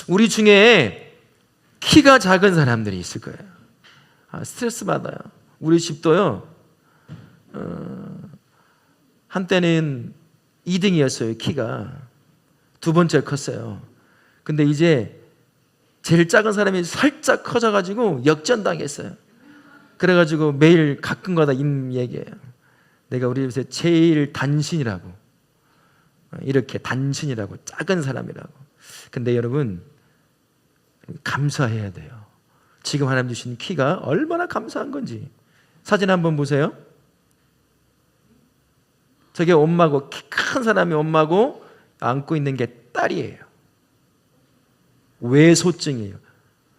우리 중에 키가 작은 사람들이 있을 거예요. 스트레스 받아요. 우리 집도요, 한때는 2등이었어요. 키가 두 번째 컸어요. 근데 이제 제일 작은 사람이 살짝 커져가지고 역전당했어요. 그래가지고 매일 가끔가다 얘기해요. 내가 우리 집에서 제일 단신이라고, 이렇게 단신이라고, 작은 사람이라고. 근데 여러분, 감사해야 돼요. 지금 하나님 주신 키가 얼마나 감사한 건지. 사진 한번 보세요. 저게 엄마고, 키 큰 사람이 엄마고, 안고 있는 게 딸이에요. 외소증이에요.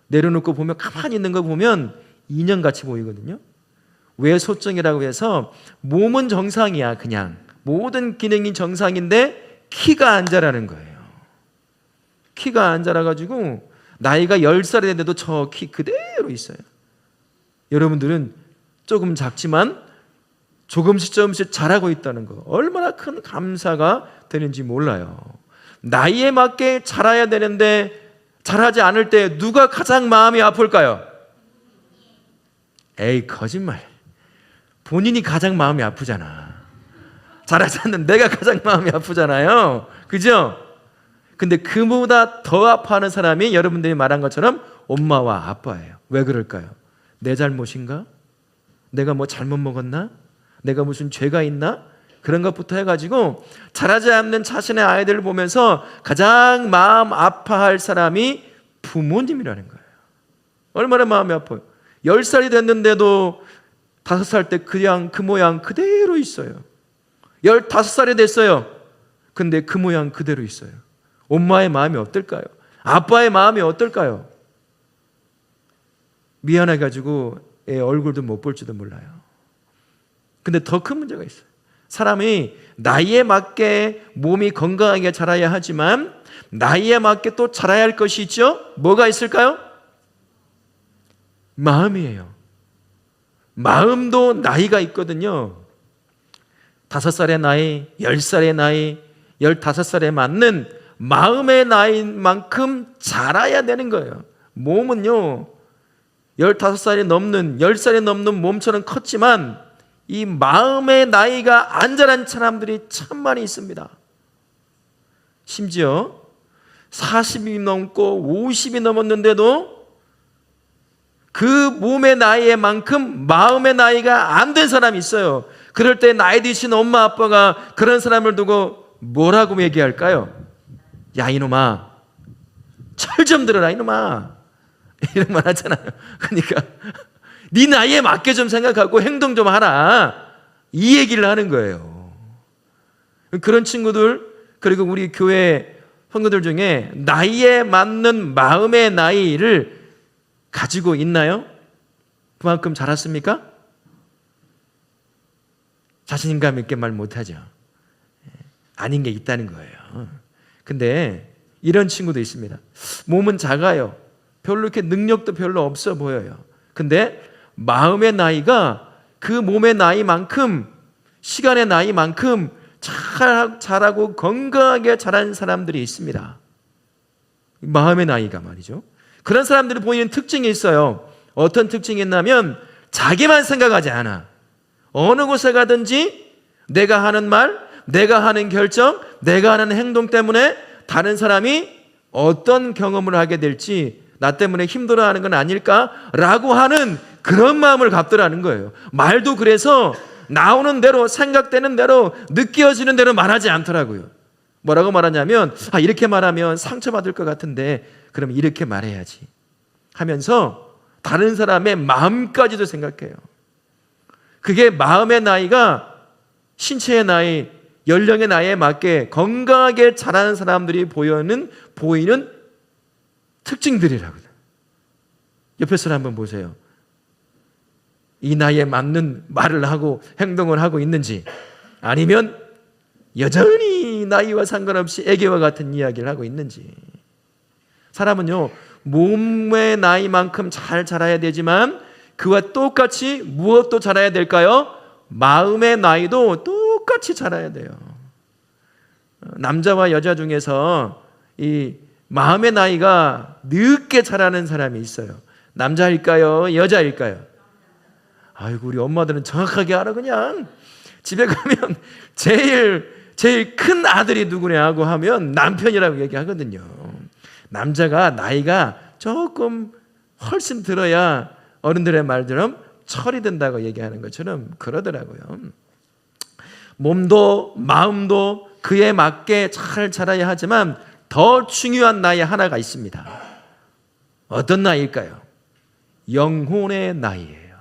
내려놓고 보면, 가만히 있는 거 보면 인형같이 보이거든요. 외소증이라고 해서 몸은 정상이야. 그냥 모든 기능이 정상인데 키가 안 자라는 거예요. 키가 안 자라가지고 나이가 10살이 됐는데도 저 키 그대로 있어요. 여러분들은 조금 작지만 조금씩 자라고 있다는 거, 얼마나 큰 감사가 되는지 몰라요. 나이에 맞게 자라야 되는데 자라지 않을 때 누가 가장 마음이 아플까요? 에이, 거짓말. 본인이 가장 마음이 아프잖아. 자라지 않는 내가 가장 마음이 아프잖아요. 그죠? 근데 그보다 더 아파하는 사람이 여러분들이 말한 것처럼 엄마와 아빠예요. 왜 그럴까요? 내 잘못인가? 내가 뭐 잘못 먹었나? 내가 무슨 죄가 있나? 그런 것부터 해가지고 자라지 않는 자신의 아이들을 보면서 가장 마음 아파할 사람이 부모님이라는 거예요. 얼마나 마음이 아파요. 10살이 됐는데도 5살 때 그냥 그 모양 그대로 있어요. 15살이 됐어요. 근데 그 모양 그대로 있어요. 엄마의 마음이 어떨까요? 아빠의 마음이 어떨까요? 미안해가지고 애 얼굴도 못 볼지도 몰라요. 근데 더 큰 문제가 있어요. 사람이 나이에 맞게 몸이 건강하게 자라야 하지만 나이에 맞게 또 자라야 할 것이 있죠? 뭐가 있을까요? 마음이에요. 마음도 나이가 있거든요. 5살의 나이, 10살의 나이, 15살에 맞는 마음의 나이만큼 자라야 되는 거예요. 몸은요, 15살이 넘는, 10살이 넘는 몸처럼 컸지만 이 마음의 나이가 안 자란 사람들이 참 많이 있습니다. 심지어 40이 넘고 50이 넘었는데도 그 몸의 나이에만큼 마음의 나이가 안 된 사람이 있어요. 그럴 때 나이 드신 엄마 아빠가 그런 사람을 두고 뭐라고 얘기할까요? 야, 이놈아, 철 좀 들어라, 이놈아, 이런 말 하잖아요. 그러니까 네 나이에 맞게 좀 생각하고 행동 좀 하라, 이 얘기를 하는 거예요. 그런 친구들, 그리고 우리 교회 성도들 중에 나이에 맞는 마음의 나이를 가지고 있나요? 그만큼 자랐습니까? 자신감 있게 말 못하죠. 아닌 게 있다는 거예요. 근데 이런 친구도 있습니다. 몸은 작아요. 별로 이렇게 능력도 별로 없어 보여요. 근데 마음의 나이가 그 몸의 나이만큼, 시간의 나이만큼 잘하고 건강하게 자란 사람들이 있습니다. 마음의 나이가 말이죠. 그런 사람들이 보이는 특징이 있어요. 어떤 특징이 있냐면 자기만 생각하지 않아. 어느 곳에 가든지 내가 하는 말, 내가 하는 결정, 내가 하는 행동 때문에 다른 사람이 어떤 경험을 하게 될지, 나 때문에 힘들어하는 건 아닐까라고 하는 그런 마음을 갖더라는 거예요. 말도 그래서 나오는 대로, 생각되는 대로, 느껴지는 대로 말하지 않더라고요. 뭐라고 말하냐면, 이렇게 말하면 상처받을 것 같은데 그럼 이렇게 말해야지 하면서 다른 사람의 마음까지도 생각해요. 그게 마음의 나이가 신체의 나이, 연령의 나이에 맞게 건강하게 자라는 사람들이 보이는 특징들이라고요. 옆에 사람 한번 보세요. 이 나이에 맞는 말을 하고 행동을 하고 있는지, 아니면 여전히 나이와 상관없이 애기와 같은 이야기를 하고 있는지. 사람은요, 몸의 나이만큼 잘 자라야 되지만 그와 똑같이 무엇도 자라야 될까요? 마음의 나이도 똑같이 자라야 돼요. 남자와 여자 중에서 이 마음의 나이가 늦게 자라는 사람이 있어요. 남자일까요? 여자일까요? 아이고, 우리 엄마들은 정확하게 알아. 그냥 집에 가면 제일 큰 아들이 누구냐 하고 하면 남편이라고 얘기하거든요. 남자가 나이가 조금 훨씬 들어야 어른들의 말처럼 철이 든다고 얘기하는 것처럼 그러더라고요. 몸도 마음도 그에 맞게 잘 자라야 하지만 더 중요한 나이 하나가 있습니다. 어떤 나이일까요? 영혼의 나이예요.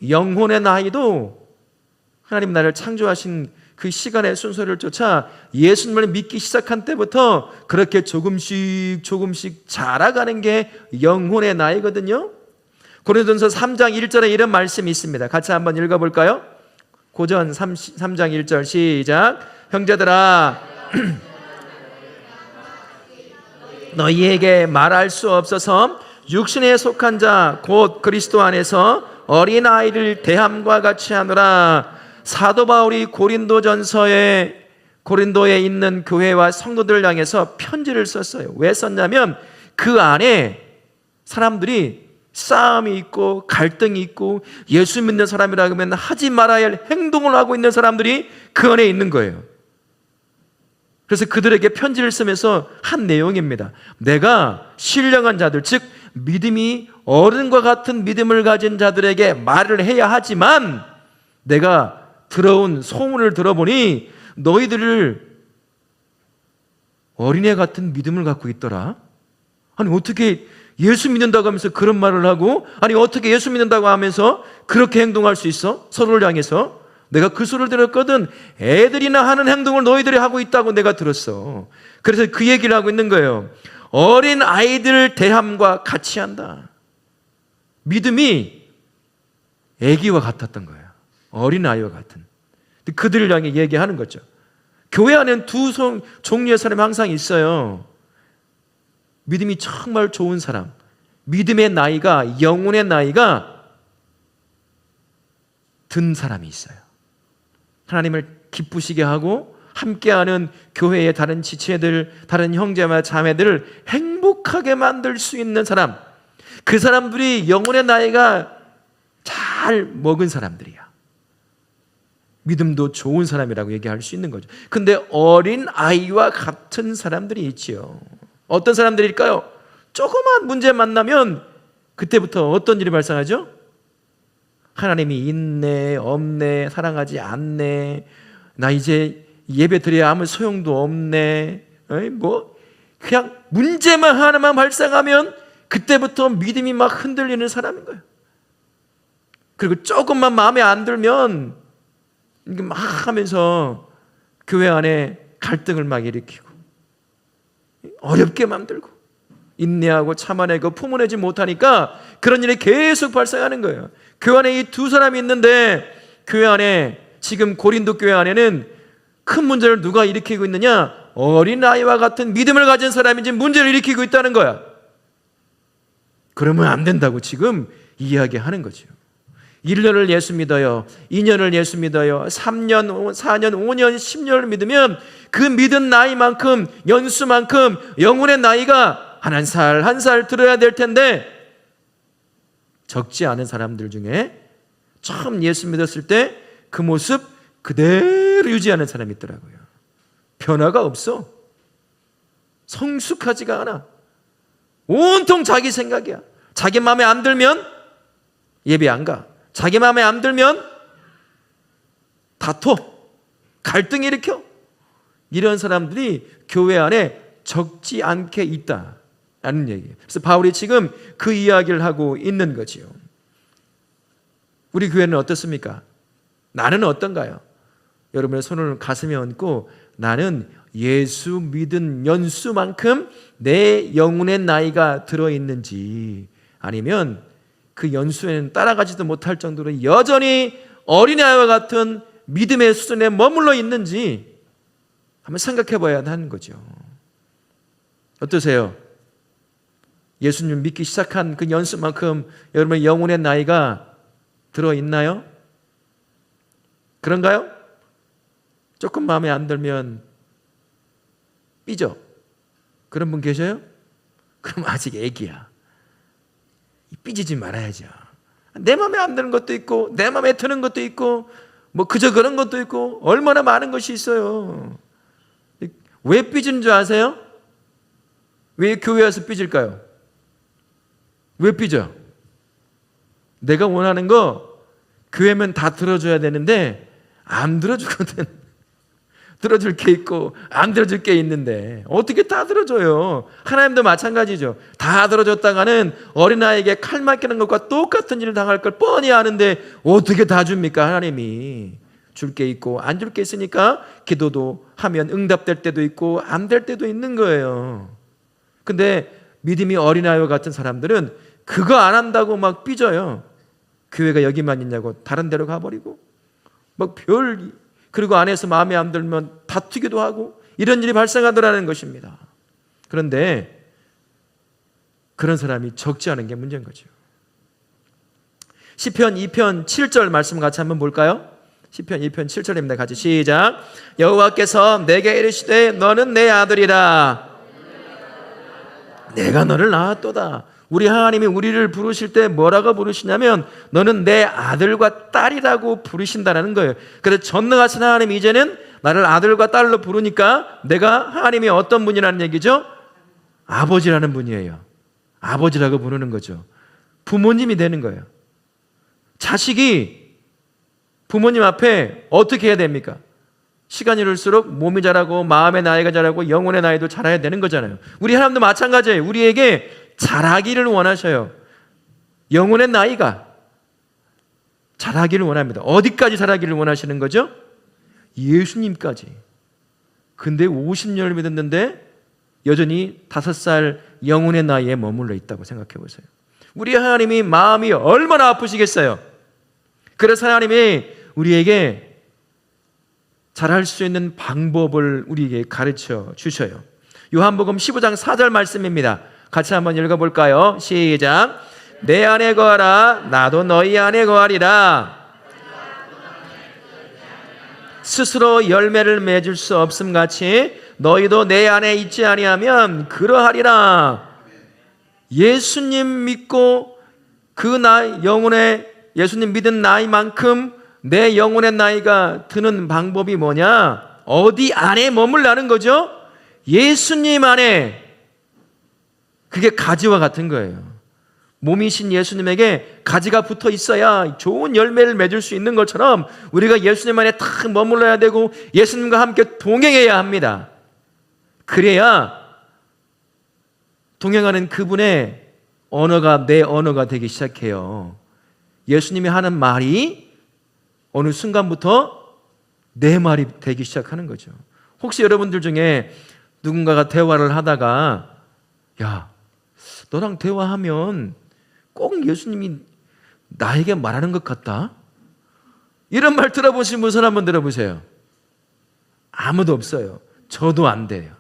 영혼의 나이도 하나님 나를 창조하신 그 시간의 순서를 쫓아 예수님을 믿기 시작한 때부터 그렇게 조금씩 자라가는 게 영혼의 나이거든요. 고린도전서 3장 1절에 이런 말씀이 있습니다. 같이 한번 읽어볼까요? 고전 3장 1절 시작. 형제들아 너희에게 말할 수 없어서 육신에 속한 자 곧 그리스도 안에서 어린아이를 대함과 같이 하노라. 사도 바울이 고린도에 있는 교회와 성도들을 향해서 편지를 썼어요. 왜 썼냐면 그 안에 사람들이 싸움이 있고 갈등이 있고 예수 믿는 사람이라고 하면 하지 말아야 할 행동을 하고 있는 사람들이 그 안에 있는 거예요. 그래서 그들에게 편지를 쓰면서 한 내용입니다. 내가 신령한 자들, 즉 믿음이 어른과 같은 믿음을 가진 자들에게 말을 해야 하지만 내가 들어온 소문을 들어보니 너희들을 어린애 같은 믿음을 갖고 있더라. 아니 어떻게 예수 믿는다고 하면서 그런 말을 하고, 아니 어떻게 예수 믿는다고 하면서 그렇게 행동할 수 있어? 서로를 향해서. 내가 그 소리를 들었거든. 애들이나 하는 행동을 너희들이 하고 있다고 내가 들었어. 그래서 그 얘기를 하고 있는 거예요. 어린 아이들 대함과 같이 한다. 믿음이 아기와 같았던 거예요. 어린 아이와 같은. 그들을 향해 얘기하는 거죠. 교회 안에는 두 종류의 사람이 항상 있어요. 믿음이 정말 좋은 사람, 믿음의 나이가, 영혼의 나이가 든 사람이 있어요. 하나님을 기쁘시게 하고 함께하는 교회의 다른 지체들, 다른 형제와 자매들을 행복하게 만들 수 있는 사람, 그 사람들이 영혼의 나이가 잘 먹은 사람들이야. 믿음도 좋은 사람이라고 얘기할 수 있는 거죠. 근데 어린 아이와 같은 사람들이 있지요. 어떤 사람들일까요? 조그만 문제 만나면 그때부터 어떤 일이 발생하죠? 하나님이 있네, 없네, 사랑하지 않네, 나 이제 예배 드려야 아무 소용도 없네, 그냥 문제만 하나만 발생하면 그때부터 믿음이 막 흔들리는 사람인 거예요. 그리고 조금만 마음에 안 들면 막 하면서 교회 안에 갈등을 막 일으키고 어렵게 만들고 인내하고 참아내고 품어내지 못하니까 그런 일이 계속 발생하는 거예요. 교회 안에 이 두 사람이 있는데, 교회 안에 지금 고린도 교회 안에는 큰 문제를 누가 일으키고 있느냐? 어린아이와 같은 믿음을 가진 사람이 지금 문제를 일으키고 있다는 거야. 그러면 안 된다고 지금 이야기하는 거죠. 1년을 예수 믿어요, 2년을 예수 믿어요, 3년, 4년, 5년, 10년을 믿으면 그 믿은 나이만큼, 연수만큼 영혼의 나이가 한 살 한 살 들어야 될 텐데, 적지 않은 사람들 중에 처음 예수 믿었을 때 그 모습 그대로 유지하는 사람이 있더라고요. 변화가 없어. 성숙하지가 않아. 온통 자기 생각이야. 자기 마음에 안 들면 예배 안 가. 자기 마음에 안 들면 다퉈, 갈등 일으켜. 이런 사람들이 교회 안에 적지 않게 있다라는 얘기예요. 그래서 바울이 지금 그 이야기를 하고 있는 거지요. 우리 교회는 어떻습니까? 나는 어떤가요? 여러분의 손을 가슴에 얹고, 나는 예수 믿은 연수만큼 내 영혼의 나이가 들어있는지, 아니면 그 연수에는 따라가지도 못할 정도로 여전히 어린아이와 같은 믿음의 수준에 머물러 있는지 한번 생각해 봐야 하는 거죠. 어떠세요? 예수님 믿기 시작한 그 연수만큼 여러분의 영혼의 나이가 들어있나요? 그런가요? 조금 마음에 안 들면 삐져. 그런 분 계셔요? 그럼 아직 애기야. 삐지지 말아야죠. 내 마음에 안 드는 것도 있고 내 마음에 드는 것도 있고 뭐 그저 그런 것도 있고 얼마나 많은 것이 있어요. 왜 삐지는 줄 아세요? 왜 교회 와서 삐질까요? 왜 삐져? 내가 원하는 거 교회면 다 들어줘야 되는데 안 들어주거든. 들어줄 게 있고 안 들어줄 게 있는데 어떻게 다 들어줘요? 하나님도 마찬가지죠. 다 들어줬다가는 어린아이에게 칼 맞기는 것과 똑같은 일을 당할 걸 뻔히 아는데 어떻게 다 줍니까? 하나님이 줄 게 있고 안 줄 게 있으니까 기도도 하면 응답될 때도 있고 안 될 때도 있는 거예요. 근데 믿음이 어린아이와 같은 사람들은 그거 안 한다고 막 삐져요. 교회가 여기만 있냐고 다른 데로 가버리고 그리고 안에서 마음에 안 들면 다투기도 하고 이런 일이 발생하더라는 것입니다. 그런데 그런 사람이 적지 않은 게 문제인 거죠. 시편 2편 7절 말씀 같이 한번 볼까요? 시편 2편 7절입니다. 같이 시작. 여호와께서 내게 이르시되 너는 내 아들이라 내가 너를 낳았도다. 우리 하나님이 우리를 부르실 때 뭐라고 부르시냐면 너는 내 아들과 딸이라고 부르신다는 거예요. 그래서 전능하신 하나님이 이제는 나를 아들과 딸로 부르니까 내가 하나님이 어떤 분이라는 얘기죠? 아버지라는 분이에요. 아버지라고 부르는 거죠. 부모님이 되는 거예요. 자식이 부모님 앞에 어떻게 해야 됩니까? 시간이 흐를수록 몸이 자라고 마음의 나이가 자라고 영혼의 나이도 자라야 되는 거잖아요. 우리 하나님도 마찬가지예요. 우리에게 자라기를 원하셔요. 영혼의 나이가 자라기를 원합니다. 어디까지 자라기를 원하시는 거죠? 예수님까지. 근데 50년을 믿었는데 여전히 5살 영혼의 나이에 머물러 있다고 생각해 보세요. 우리 하나님이 마음이 얼마나 아프시겠어요. 그래서 하나님이 우리에게 잘할 수 있는 방법을 우리에게 가르쳐 주셔요. 요한복음 15장 4절 말씀입니다. 같이 한번 읽어볼까요? 시작. 내 안에 거하라 나도 너희 안에 거하리라. 스스로 열매를 맺을 수 없음 같이 너희도 내 안에 있지 아니하면 그러하리라. 예수님 믿고 그 나이 영혼의 예수님 믿은 나이만큼 내 영혼의 나이가 드는 방법이 뭐냐? 어디 안에 머물라는 거죠? 예수님 안에. 그게 가지와 같은 거예요. 몸이신 예수님에게 가지가 붙어 있어야 좋은 열매를 맺을 수 있는 것처럼 우리가 예수님 안에 탁 머물러야 되고 예수님과 함께 동행해야 합니다. 그래야 동행하는 그분의 언어가 내 언어가 되기 시작해요. 예수님이 하는 말이 어느 순간부터 내 말이 되기 시작하는 거죠. 혹시 여러분들 중에 누군가가 대화를 하다가 야, 너랑 대화하면 꼭 예수님이 나에게 말하는 것 같다? 이런 말 들어보신 분 손 한번 들어보세요. 아무도 없어요. 저도 안 돼요.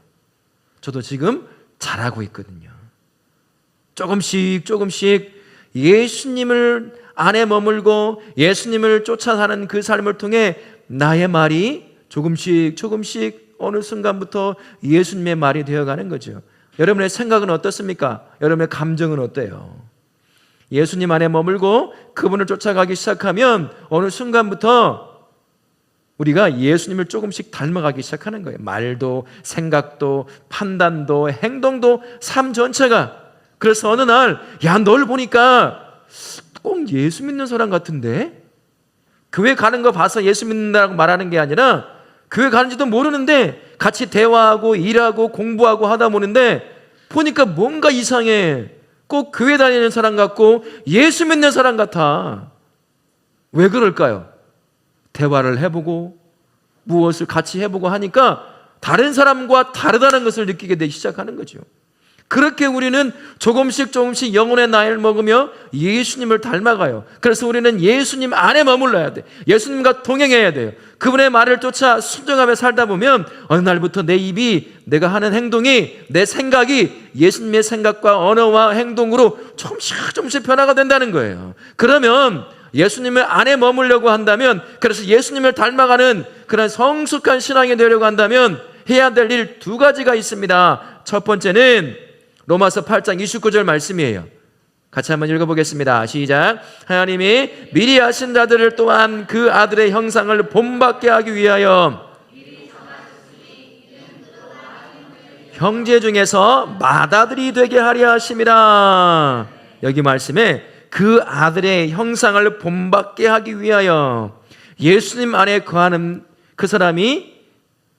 저도 지금 잘하고 있거든요. 조금씩 예수님을 안에 머물고 예수님을 쫓아 사는 그 삶을 통해 나의 말이 조금씩 어느 순간부터 예수님의 말이 되어가는 거죠. 여러분의 생각은 어떻습니까? 여러분의 감정은 어때요? 예수님 안에 머물고 그분을 쫓아가기 시작하면 어느 순간부터 우리가 예수님을 조금씩 닮아가기 시작하는 거예요. 말도, 생각도, 판단도, 행동도, 삶 전체가. 그래서 어느 날, 야, 널 보니까 꼭 예수 믿는 사람 같은데? 교회 가는 거 봐서 예수 믿는다고 말하는 게 아니라 교회 가는지도 모르는데 같이 대화하고 일하고 공부하고 하다 보는데 보니까 뭔가 이상해. 꼭 교회 다니는 사람 같고 예수 믿는 사람 같아. 왜 그럴까요? 대화를 해보고 무엇을 같이 해보고 하니까 다른 사람과 다르다는 것을 느끼게 되기 시작하는 거죠. 그렇게 우리는 조금씩 영혼의 나이를 먹으며 예수님을 닮아가요. 그래서 우리는 예수님 안에 머물러야 돼. 예수님과 동행해야 돼요. 그분의 말을 쫓아 순종하며 살다 보면 어느 날부터 내 입이, 내가 하는 행동이, 내 생각이 예수님의 생각과 언어와 행동으로 조금씩 변화가 된다는 거예요. 그러면 예수님을 안에 머물려고 한다면, 그래서 예수님을 닮아가는 그런 성숙한 신앙이 되려고 한다면 해야 될 일 2가지가 있습니다. 첫 번째는 로마서 8장 29절 말씀이에요. 같이 한번 읽어보겠습니다. 시작. 하나님이 미리 하신 자들을 또한 그 아들의 형상을 본받게 하기 위하여 형제 중에서 맏아들이 되게 하려 하심이라. 여기 말씀에 그 아들의 형상을 본받게 하기 위하여, 예수님 안에 거하는 그 사람이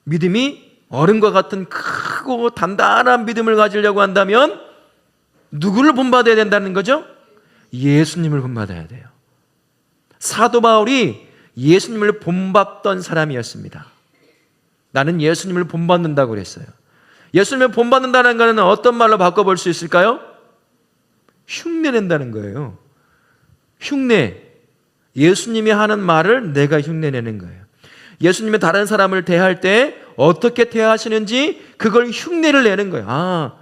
믿음이 어른과 같은 크고 단단한 믿음을 가지려고 한다면 누구를 본받아야 된다는 거죠? 예수님을 본받아야 돼요. 사도 바울이 예수님을 본받던 사람이었습니다. 나는 예수님을 본받는다고 그랬어요. 예수님을 본받는다는 것은 어떤 말로 바꿔볼 수 있을까요? 흉내낸다는 거예요. 흉내. 예수님이 하는 말을 내가 흉내내는 거예요. 예수님이 다른 사람을 대할 때 어떻게 대하시는지 그걸 흉내를 내는 거예요. 아,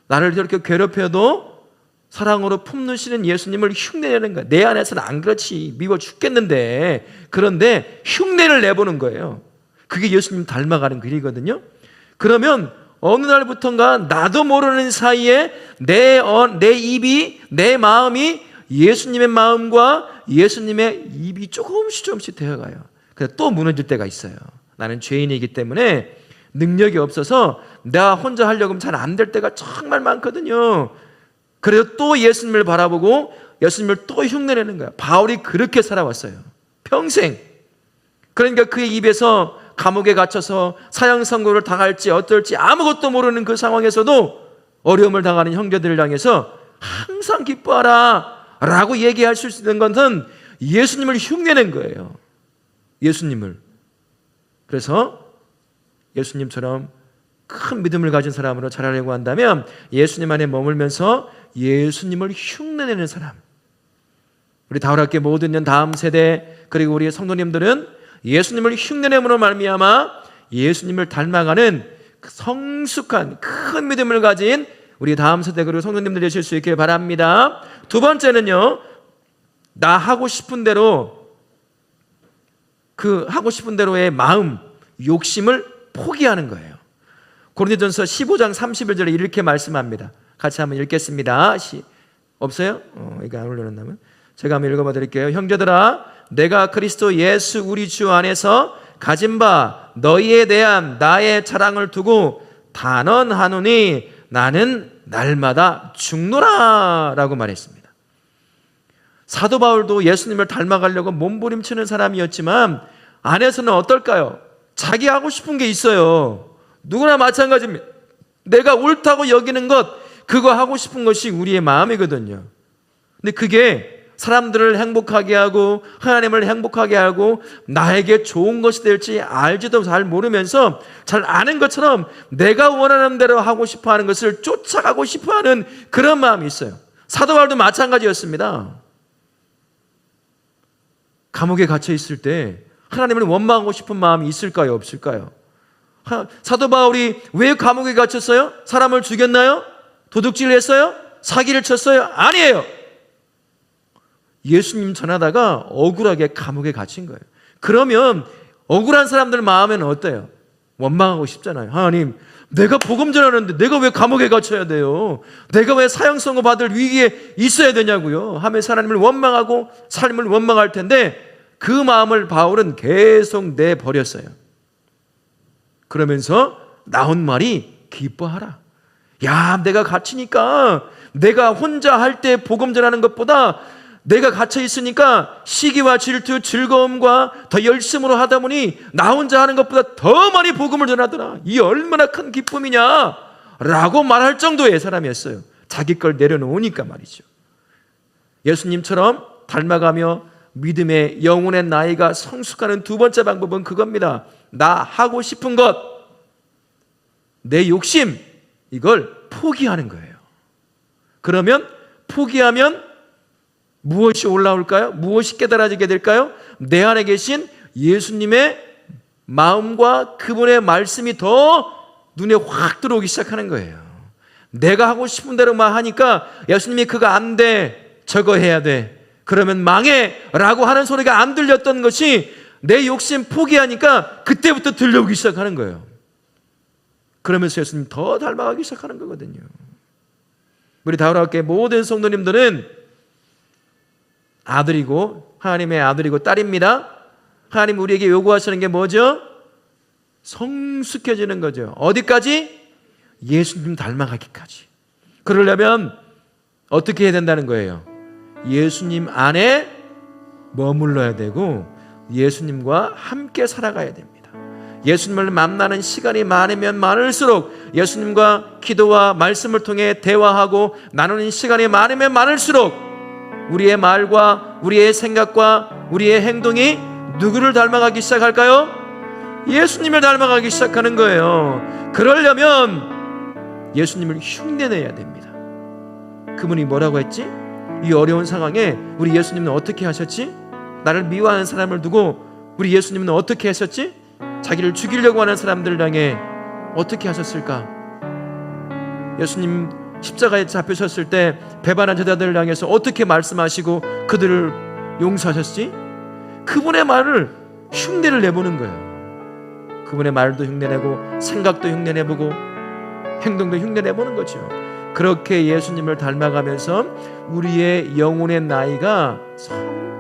나를 저렇게 괴롭혀도 사랑으로 품으시는 예수님을 흉내내는 거예요. 내 안에서는 안 그렇지, 미워 죽겠는데, 그런데 흉내를 내보는 거예요. 그게 예수님 닮아가는 길이거든요. 그러면 어느 날부턴가 나도 모르는 사이에 내 입이, 내 마음이 예수님의 마음과 예수님의 입이 조금씩 되어가요. 그래서 또 무너질 때가 있어요. 나는 죄인이기 때문에 능력이 없어서 내가 혼자 하려고 하면 잘 안 될 때가 정말 많거든요. 그래서 또 예수님을 바라보고 예수님을 또 흉내내는 거야. 바울이 그렇게 살아왔어요. 평생. 그러니까 그의 입에서 감옥에 갇혀서 사형 선고를 당할지 어떨지 아무것도 모르는 그 상황에서도 어려움을 당하는 형제들을 향해서 항상 기뻐하라 라고 얘기할 수 있는 것은 예수님을 흉내낸 거예요. 예수님을. 그래서 예수님처럼 큰 믿음을 가진 사람으로 자라려고 한다면 예수님 안에 머물면서 예수님을 흉내내는 사람. 우리 다울학교 모든 다음 세대 그리고 우리 성도님들은 예수님을 흉내냄으로 말미암아 예수님을 닮아가는 성숙한 큰 믿음을 가진 우리 다음 세대 그리고 성도님들 되실 수 있길 바랍니다. 두 번째는요, 나 하고 싶은 대로 그 하고 싶은 대로의 마음, 욕심을 포기하는 거예요. 고린도전서 15장 31절에 이렇게 말씀합니다. 같이 한번 읽겠습니다. 없어요? 이거 안 올려놓는다면 제가 한번 읽어봐 드릴게요. 형제들아, 내가 그리스도 예수 우리 주 안에서 가진 바 너희에 대한 나의 자랑을 두고 단언하노니 나는 날마다 죽노라 라고 말했습니다. 사도 바울도 예수님을 닮아가려고 몸부림치는 사람이었지만 안에서는 어떨까요? 자기 하고 싶은 게 있어요. 누구나 마찬가지입니다. 내가 옳다고 여기는 것, 그거 하고 싶은 것이 우리의 마음이거든요. 근데 그게 사람들을 행복하게 하고 하나님을 행복하게 하고 나에게 좋은 것이 될지 알지도 잘 모르면서 잘 아는 것처럼 내가 원하는 대로 하고 싶어하는 것을 쫓아가고 싶어하는 그런 마음이 있어요. 사도 바울도 마찬가지였습니다. 감옥에 갇혀 있을 때 하나님을 원망하고 싶은 마음이 있을까요? 없을까요? 사도 바울이 왜 감옥에 갇혔어요? 사람을 죽였나요? 도둑질을 했어요? 사기를 쳤어요? 아니에요. 예수님 전하다가 억울하게 감옥에 갇힌 거예요. 그러면 억울한 사람들 마음에는 어때요? 원망하고 싶잖아요. 하나님, 내가 복음 전하는데 내가 왜 감옥에 갇혀야 돼요? 내가 왜 사형 선고 받을 위기에 있어야 되냐고요? 하면서 하나님을 원망하고 삶을 원망할 텐데 그 마음을 바울은 계속 내버렸어요. 그러면서 나온 말이 기뻐하라. 야, 내가 갇히니까 내가 혼자 할 때 복음 전하는 것보다 내가 갇혀 있으니까 시기와 질투, 즐거움과 더 열심으로 하다 보니 나 혼자 하는 것보다 더 많이 복음을 전하더라. 이 얼마나 큰 기쁨이냐 라고 말할 정도의 사람이었어요. 자기 걸 내려놓으니까 말이죠. 예수님처럼 닮아가며 믿음의 영혼의 나이가 성숙하는 두 번째 방법은 그겁니다. 나 하고 싶은 것, 내 욕심, 이걸 포기하는 거예요. 그러면 포기하면 무엇이 올라올까요? 무엇이 깨달아지게 될까요? 내 안에 계신 예수님의 마음과 그분의 말씀이 더 눈에 확 들어오기 시작하는 거예요. 내가 하고 싶은 대로만 하니까 예수님이 그거 안 돼, 저거 해야 돼, 그러면 망해 라고 하는 소리가 안 들렸던 것이 내 욕심 포기하니까 그때부터 들려오기 시작하는 거예요. 그러면서 예수님 더 닮아가기 시작하는 거거든요. 우리 다우라교회 모든 성도님들은 아들이고 하나님의 아들이고 딸입니다. 하나님 우리에게 요구하시는 게 뭐죠? 성숙해지는 거죠. 어디까지? 예수님 닮아가기까지. 그러려면 어떻게 해야 된다는 거예요? 예수님 안에 머물러야 되고 예수님과 함께 살아가야 됩니다. 예수님을 만나는 시간이 많으면 많을수록, 예수님과 기도와 말씀을 통해 대화하고 나누는 시간이 많으면 많을수록 우리의 말과 우리의 생각과 우리의 행동이 누구를 닮아가기 시작할까요? 예수님을 닮아가기 시작하는 거예요. 그러려면 예수님을 흉내내야 됩니다. 그분이 뭐라고 했지? 이 어려운 상황에 우리 예수님은 어떻게 하셨지? 나를 미워하는 사람을 두고 우리 예수님은 어떻게 하셨지? 자기를 죽이려고 하는 사람들을 향해 어떻게 하셨을까? 예수님 십자가에 잡히셨을 때 배반한 제자들을 향해서 어떻게 말씀하시고 그들을 용서하셨지? 그분의 말을 흉내를 내보는 거예요. 그분의 말도 흉내내고 생각도 흉내내보고 행동도 흉내내보는 거죠. 그렇게 예수님을 닮아가면서 우리의 영혼의 나이가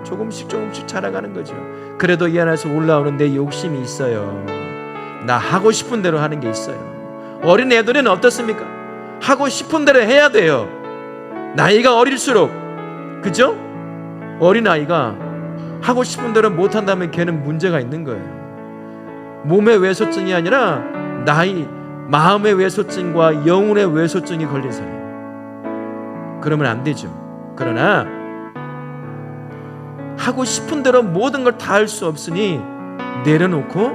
조금씩 자라가는 거죠. 그래도 이 안에서 올라오는 내 욕심이 있어요. 나 하고 싶은 대로 하는 게 있어요. 어린 애들은 어떻습니까? 하고 싶은 대로 해야 돼요. 나이가 어릴수록, 그죠? 어린아이가 하고 싶은 대로 못한다면 걔는 문제가 있는 거예요. 몸의 왜소증이 아니라 마음의 왜소증과 영혼의 왜소증이 걸린 사람. 그러면 안 되죠. 그러나 하고 싶은 대로 모든 걸 다 할 수 없으니 내려놓고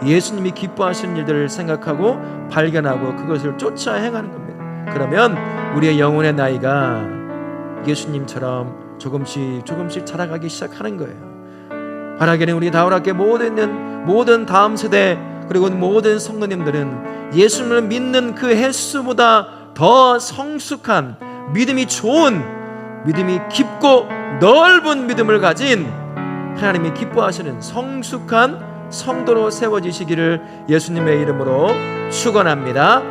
예수님이 기뻐하시는 일들을 생각하고 발견하고 그것을 쫓아 행하는 겁니다. 그러면 우리의 영혼의 나이가 예수님처럼 조금씩 자라가기 시작하는 거예요. 바라기는 우리 다우라교회 모든 다음 세대 그리고 모든 성도님들은 예수님을 믿는 그 횟수보다 더 성숙한 믿음이 좋은, 믿음이 깊고 넓은 믿음을 가진 하나님이 기뻐하시는 성숙한 성도로 세워지시기를 예수님의 이름으로 축원합니다.